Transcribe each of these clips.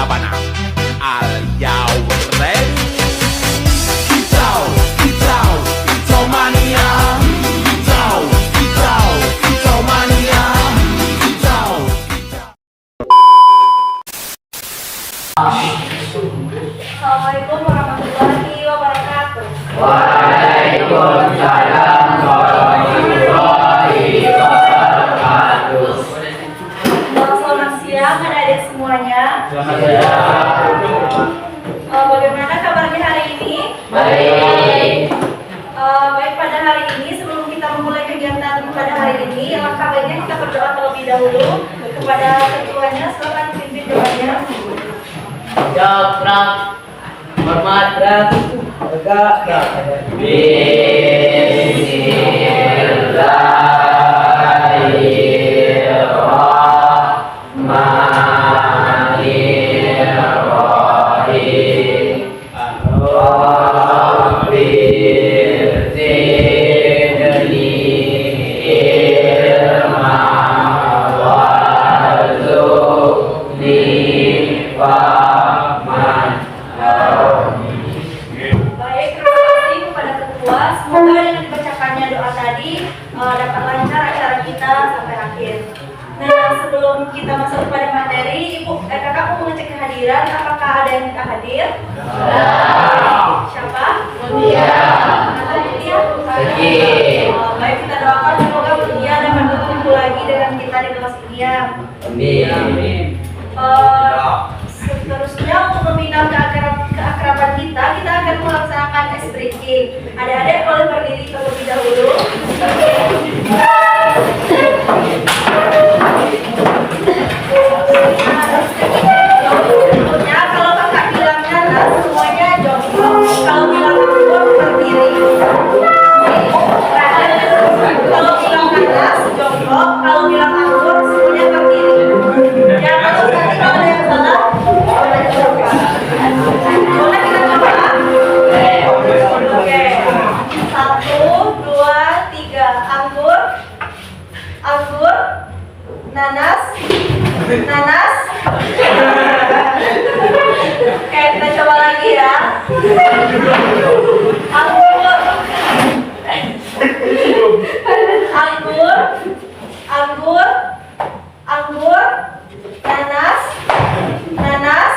Sabana. Are you ready? Kicau, kicau, kicau mania. Kicau, kicau, kicau mania. Kicau, kicau. Assalamualaikum warahmatullahi wabarakatuh. Waalaikumsalam warahmatullahi wabarakatuh. Selamat siang adik-adik semuanya. Selamat siang. Bagaimana kabarnya hari ini? Baik. Baik, pada hari ini sebelum kita memulai kegiatan pada hari ini, alangkah baiknya kita berdoa terlebih dahulu kepada ketuanya. Silakan pimpin doanya. Jawab, hormat, tegak. Bismillahirrahmanirrahim. Baik, terima kasih kepada ketua. Semoga dengan dibacakannya doa tadi dapat lancar acara kita sampai akhir. Nah, sebelum kita masuk kepada materi, kakak mau mengecek kehadiran. Apakah ada yang tidak hadir? Siapa? Mutia. Mutia. Baik, kita doakan semoga Mutia dapat berkumpul lagi dengan kita di kelas ini ya. Amin. Seterusnya untuk membina keakraban kita akan melaksanakan ice breaking. Adik-adik boleh berdiri terlebih dahulu. Berikutnya, kalau kakak bilang nanas, semuanya jongkok. Kalau bilang anggur, berdiri. Kalau bilang nanas, jongkok. Kalau bilang anggur, semuanya berdiri. Jangan lupa nanti kalau ada yang salah, boleh coba. Boleh kita coba? Oke. 1, 2, 3. Anggur, anggur, nanas, nanas. Oke, kita coba lagi ya. Anggur, anggur, anggur, anggur, nanas, nanas,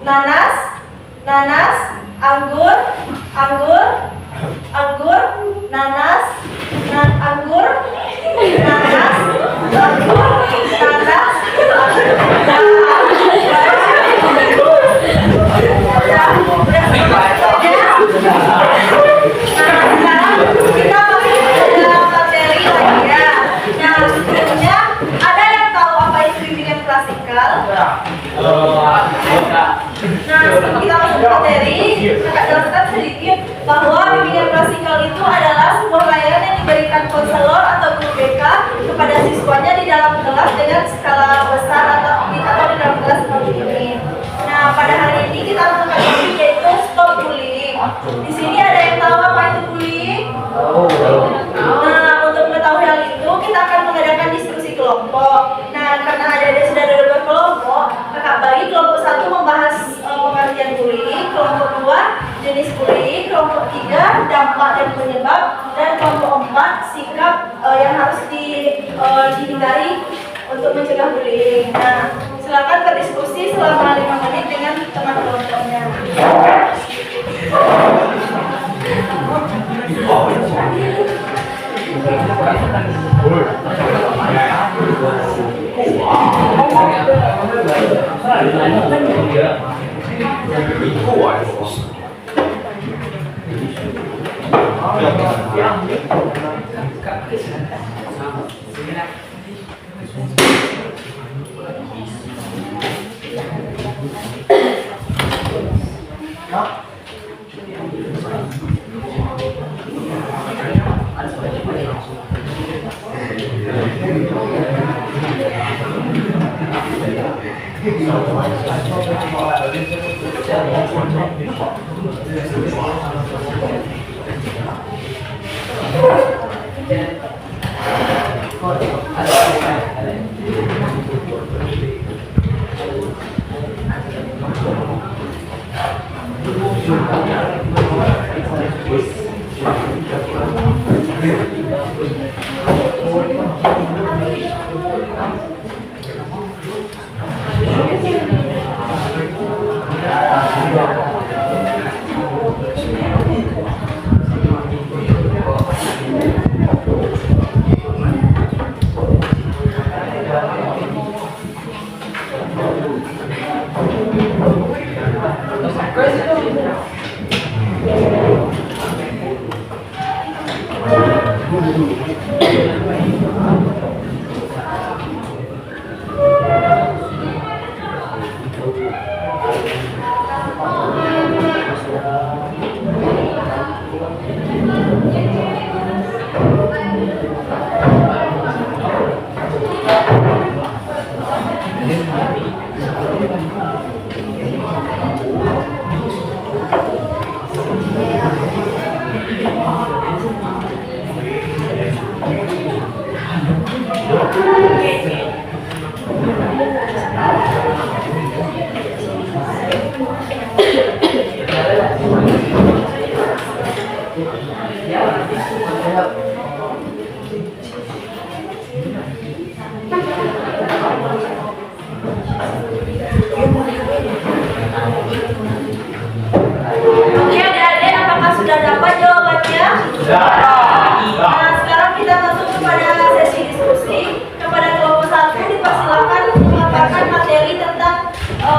nanas, nanas, anggur, anggur, anggur, nanas, anggur, nanas, anggur, nanas, sekarang kita masuk ke dalam materi lagi ya. Nah, sebelumnya ada yang tahu apa itu bimbingan klasikal? Nah, sebelum kita masuk ke materi, kakak jelaskan sedikit bahwa bimbingan klasikal itu adalah sebuah layanan yang diberikan konselor atau guru BK kepada siswanya di dalam kelas dengan skala besar atau di dalam kelas seperti ini. Nah, pada hari ini kita menggunakan topik yaitu stop bullying. Di sini ada yang tahu apa itu bullying? Nah, untuk mengetahui hal itu kita akan mengadakan diskusi kelompok. Nah, karena adik-adik sudah ada berkelompok, kakak bagi kelompok 1 membahas pengertian bullying, kelompok 2 jenis bullying, kelompok 3 dampak dan penyebab, dan kelompok 4 sikap yang harus dihindari untuk mencegah bullying. Nah, silakan berdiskusi selama 5 menit dengan teman kelompoknya.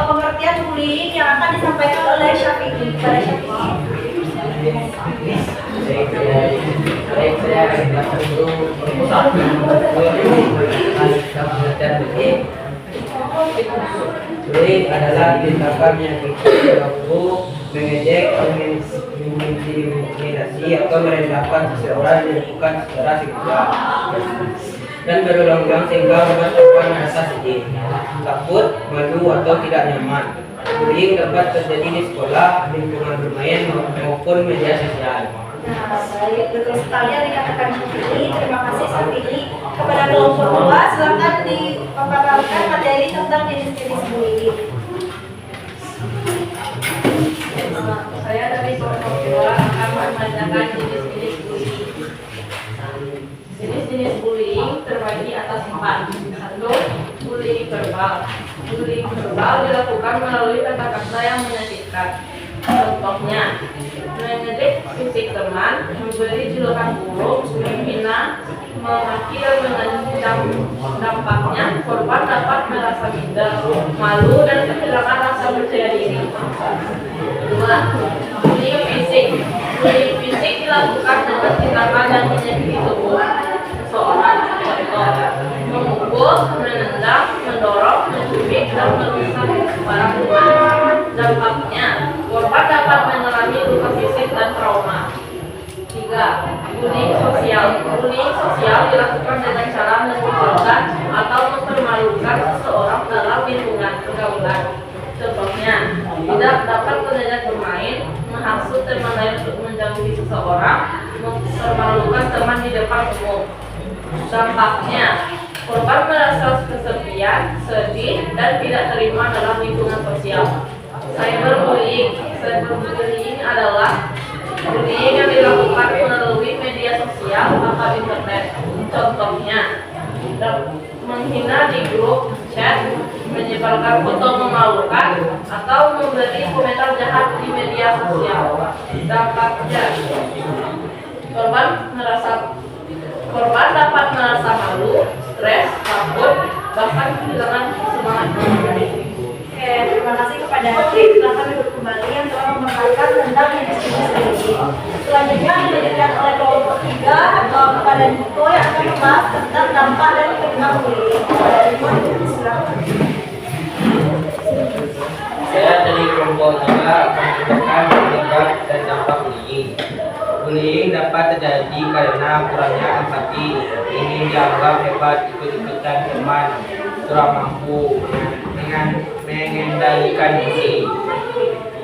pengertian bullying yang akan disampaikan oleh Syafi'i kepada Syafi'i. Baik, saya akan bullying adalah tindakan yang mampu mengejek, mengintimidasi atau merendahkan seseorang yang bukan secara sengaja dan berulang-ulang sehingga membuat korban merasa sedih, takut, malu atau tidak nyaman. Bullying dapat terjadi di sekolah, lingkungan bermain maupun media sosial. Nah, baik, betul sekali yang dikatakan Syafi'i. Terima kasih Syafi'i. Kepada kelompok 2, silakan dipaparkan materi tentang jenis-jenis bullying. Saya dari kelompok 2 akan membacakan jenis-jenis bullying. Jenis-jenis bullying terbagi atas 4. 1. Bullying verbal. Bullying verbal dilakukan melalui kata-kata yang menyakitkan. Contohnya, mengejek fisik teman, memberi julukan buruk, menghina, memaki dan mengancam. Dampaknya, korban dapat merasa minder, malu dan kehilangan rasa percaya diri. 2. Bullying fisik. Bullying fisik dilakukan dengan tindakan yang menyakiti tubuh seseorang. Contoh, memukul, menendang, mendorong, mencubit, dan merusak barang teman. Dampaknya, korban dapat mengalami luka fisik dan trauma. 3. Bullying sosial. Bullying sosial dilakukan dengan cara mengucilkan atau mempermalukan seseorang dalam lingkungan pergaulan. Contohnya, tidak dapat diajak bermain, menghasut teman lain untuk menjauhi seseorang, mempermalukan teman di depan umum. Dampaknya, korban merasa kesepian, sedih, dan tidak terima dalam lingkungan sosial. Cyberbullying. Cyberbullying adalah bullying yang dilakukan melalui media sosial atau internet. Contohnya, menghina di grup chat, menyebarkan foto memalukan, atau memberi komentar jahat di media sosial. Dampaknya, korban dapat merasa malu, stres, takut, bahkan kehilangan semangat. Oke, terima kasih kepada Hakim. Silakan duduk kembali yang telah memaparkan tentang jenis-jenis bullying. Selanjutnya dilanjutkan oleh kelompok 3 atau kepada Niko yang akan membahas tentang dampak dan tentang bullying. Kepada Niko, silakan. Saya dari kelompok 3 akan menjelaskan penyebab dan dampak bullying. Bullying dapat terjadi karena kurangnya empati, ingin dianggap hebat, ikut-ikutan teman, kurang mampu mengendalikan diri.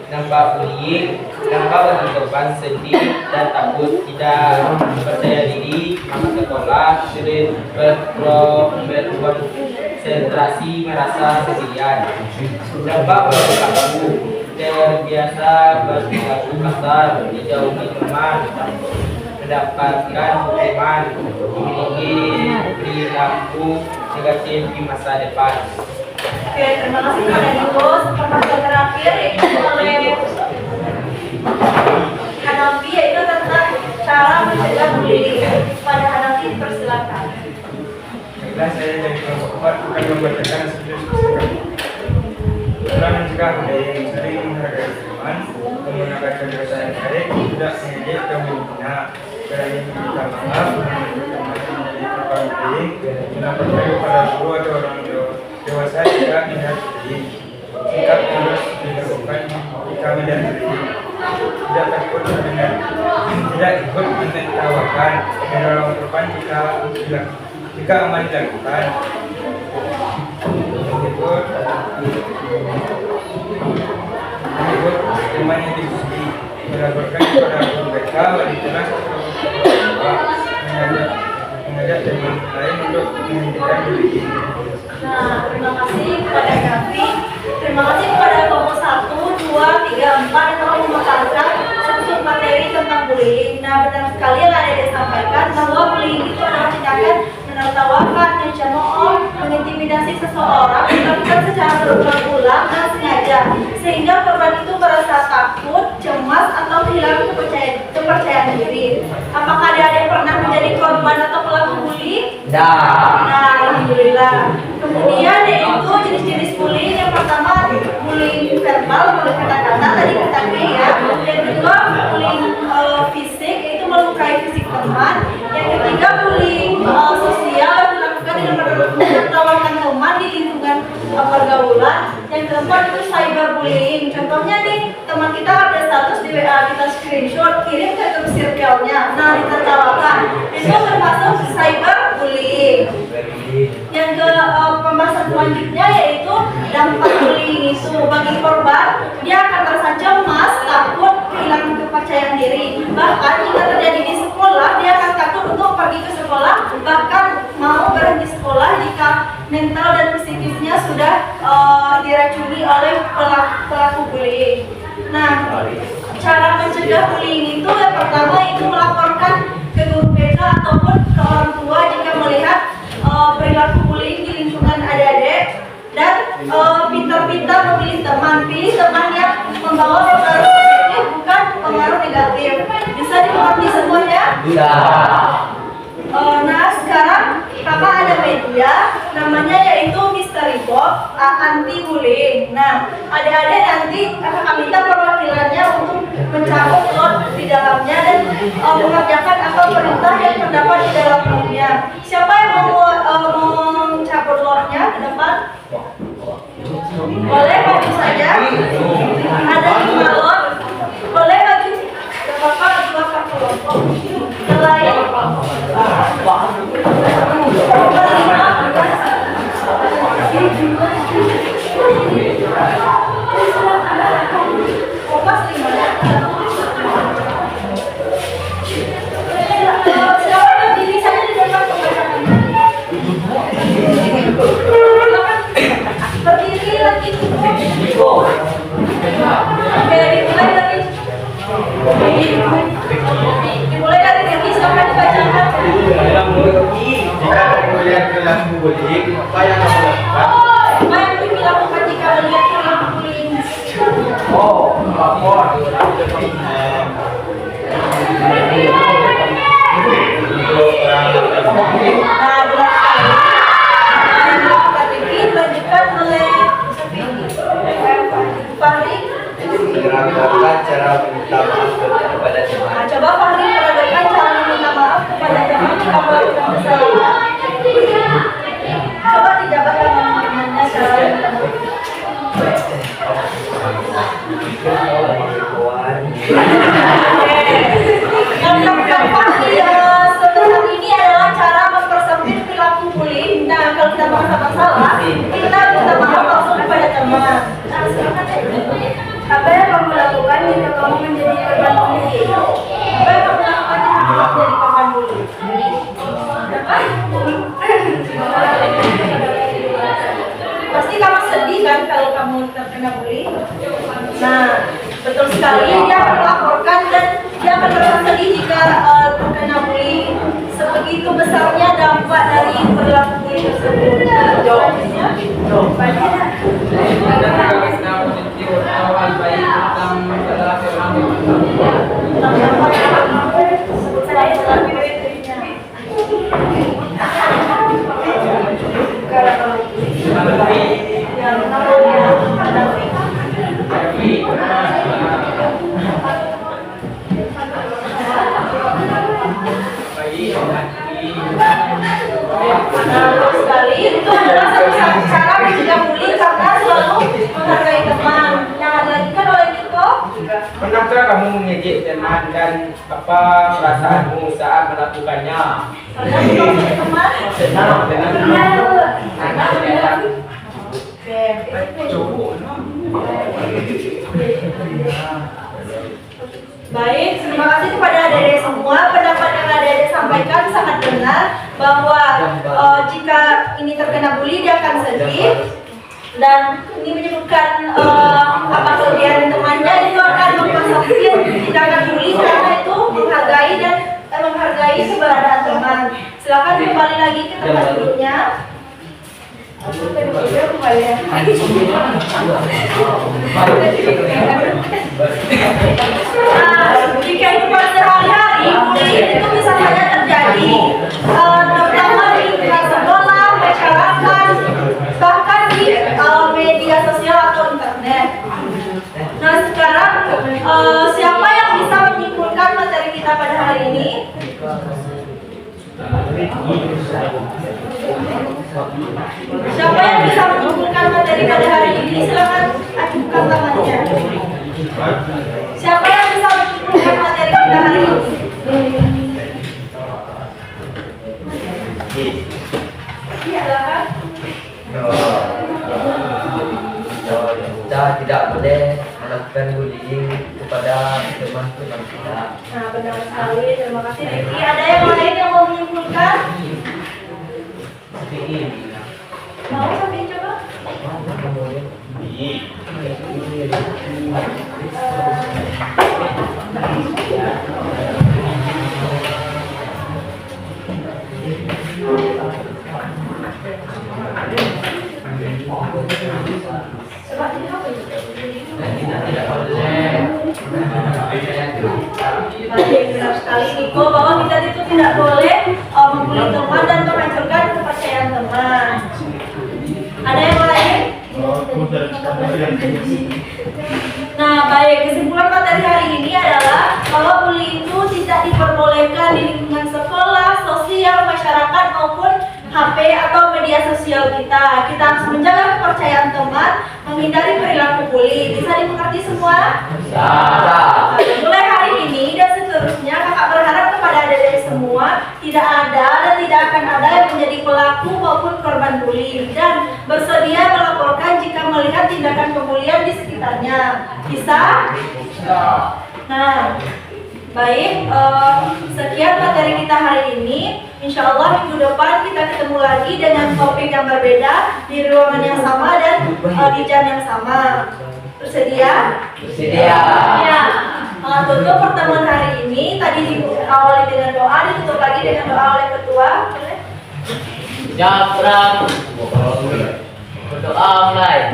Dampak bullying dampak bagi korban sedih dan takut, tidak percaya diri, masuk sekolah, sulit berkonsentrasi, merasa sendirian. Dampak bagi pelaku terbiasa berperilaku kasar, dijauhi teman, mendapatkan hukuman, memiliki perilaku negatif di masa depan. Oke, terima kasih kepada Niko. Pertanyaan terakhir yaitu oleh Hanafi, yaitu tentang cara mencegah bullying. Pada Hanafi, persilakan. Baiklah, saya dari kelompok 4 akan membacakan cara mencegah bullying. Sering menghargai teman, menggunakan kata-kata yang baik, tidak mengejek dan menghina, berani meminta maaf, menjadi korban bullying, melaporkan kepada guru atau orang dewasa jika melihat bullying. Sikap harus dilakukan jika melihat bullying. Tidak takut mendengar, tidak ikut menertawakan, menolong korban jika aman dilakukan. Ikut teman yang diikuti, melaporkan kepada guru mereka, wali kelas mengajak teman lain untuk menghentikan bullying. Nah, terima kasih kepada Hanafi. Terima kasih kepada kelompok 1, 2, 3, 4 yang telah memaparkan sub materi tentang bullying. Nah, benar sekali yang ada disampaikan bahwa bullying itu adalah tindakan menertawakan, mencemooh, mengintimidasi seseorang, dilakukan secara berulang-ulang dan sengaja, sehingga korban itu merasa takut, cemas, atau kehilangan kepercayaan diri. Apakah adik-adik pernah menjadi korban atau pelaku bullying? Dah. Nah, alhamdulillah. Kemudian yaitu jenis-jenis bullying. Yang pertama, bullying cyberbullying. Contohnya nih, teman kita ada status di WA, kita screenshot, kirim ke grup circle-nya. Nah, ditertawakan. Itu termasuk cyberbullying. Yang ke pembahasan selanjutnya yaitu dampak bullying itu bagi korban, dia akan merasa cemas, takut, kehilangan kepercayaan diri. Bahkan jika terjadi di sekolah, dia akan takut untuk pergi ke sekolah, bahkan mau berhenti sekolah jika mental dan psikisnya sudah diracuni oleh pelaku bullying. Nah, cara mencegah bullying itu yang pertama itu melaporkan ke guru BK ataupun ke orang tua jika melihat perilaku bullying di lingkungan adik-adik, dan pintar-pintar memilih teman. Pilih teman yang membawa pengaruh positif, bukan pengaruh negatif. Bisa dimengerti semuanya? Bisa. Nah, sekarang kakak ada media namanya yaitu Mystery Box anti bullying. Nah, adik-adik nanti kakak minta perwakilannya untuk mencabut lot di dalamnya dan mengerjakan apa perintah yang terdapat di dalamnya. Siapa yang mau mencabut lotnya ke depan? Boleh maju saja. Ada 5 lot. Boleh maju ke bapak dua kelompok. Selain berdiri lagi. Oke, dimulai dari sini sampai dibacakan. Jika melihat perilaku bullying, apa yang kamu lakukan? Apa yang dilakukan jika melihat perilaku bullying? Lapor. Nah, benar sekali. Yang dilakukan ini dilanjutkan oleh Fahri. Melakukan cara meminta maaf kepada teman. Nah, coba Fahri peragakan cara meminta maaf kepada teman jika melakukan kesalahan. Coba dijabat teman-temannya cara meminta maaf. Yang Fahri sebesar ini adalah cara mempersempit perilaku bullying. Nah, kalau kita merasa masalah, kita minta maaf langsung kepada teman. Nah, silakan deh. Apa yang kamu lakukan jika kamu menjadi korban bullying? Apa yang kamu lakukan jika kamu menjadi korban bullying? Pasti kamu sedih kan kalau kamu terkena bullying? Nah, betul sekali, dia akan melaporkan dan dia akan merasa sedih jika terkena bullying. Sebegitu besarnya dampak dari perilaku bullying tersebut. Jawabannya? Sekali itu adalah satu cara mencegah bullying karena selalu menghargai teman. Yang lagi kan oleh Niko. Pernahkah kamu mengejek teman dan apa perasaanmu saat melakukannya? Karena Niko punya teman. Baik, terima kasih kepada adik-adik semua. Pendapat yang adik-adik sampaikan sangat benar bahwa jika ini terkena bully dia akan sedih dan ini menyebutkan apa kelebihan temannya itu akan mempersempit tindakan bully karena itu menghargai dan menghargai keberadaan teman. Silakan kembali lagi ke tempat duduknya. Jika kehidupan sehari-hari, bullying itu bisa saja terjadi, terutama di lingkungan sekolah, masyarakat, bahkan di media sosial atau internet. Nah, sekarang siapa yang bisa menyimpulkan materi kita pada hari ini? Siapa yang bisa menyimpulkan materi pada hari ini? Silakan ajukan. angkat tangannya. Siapa yang bisa menyimpulkan materi kita hari ini? Silakan. Kita tidak boleh melakukan bullying kepada teman-teman kita. Nah, benar sekali. Terima kasih Riki. Ada yang lain yang mau menyimpulkan? Mau sampai coba? Coba ini apa ini? Baik, benar sekali Niko bahwa kita itu tidak boleh membuli teman dan menghancurkan kepercayaan teman. Ada yang lain? Nah, baik, kesimpulan materi hari ini adalah bahwa bully itu tidak diperbolehkan di lingkungan sekolah, sosial, masyarakat maupun HP atau media sosial kita. Kita harus menjaga kepercayaan teman, menghindari perilaku bully. Bisa dimengerti semua? Bisa. Mulai hari ini dan seterusnya kakak berharap kepada adik-adik semua tidak ada dan tidak akan ada yang menjadi pelaku maupun korban bully dan bersedia melaporkan jika melihat tindakan pembulian di sekitarnya. Bisa? Nah, baik, sekian materi kita hari ini. Insya Allah minggu depan kita ketemu lagi dengan topik yang berbeda di ruangan yang sama dan di jam yang sama. Bersedia? Bersedia. Ya. Tutup pertemuan hari ini. Tadi diawali dengan doa, ditutup lagi dengan doa oleh ketua. Boleh? Japrak. Berdoa mulai.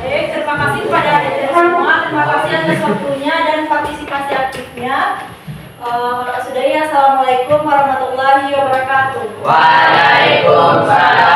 Baik, terima kasih kepada adik-adik semua. Terima kasih atas waktunya dan partisipasi aktifnya. Sudah ya, assalamualaikum warahmatullahi wabarakatuh. Waalaikumsalam.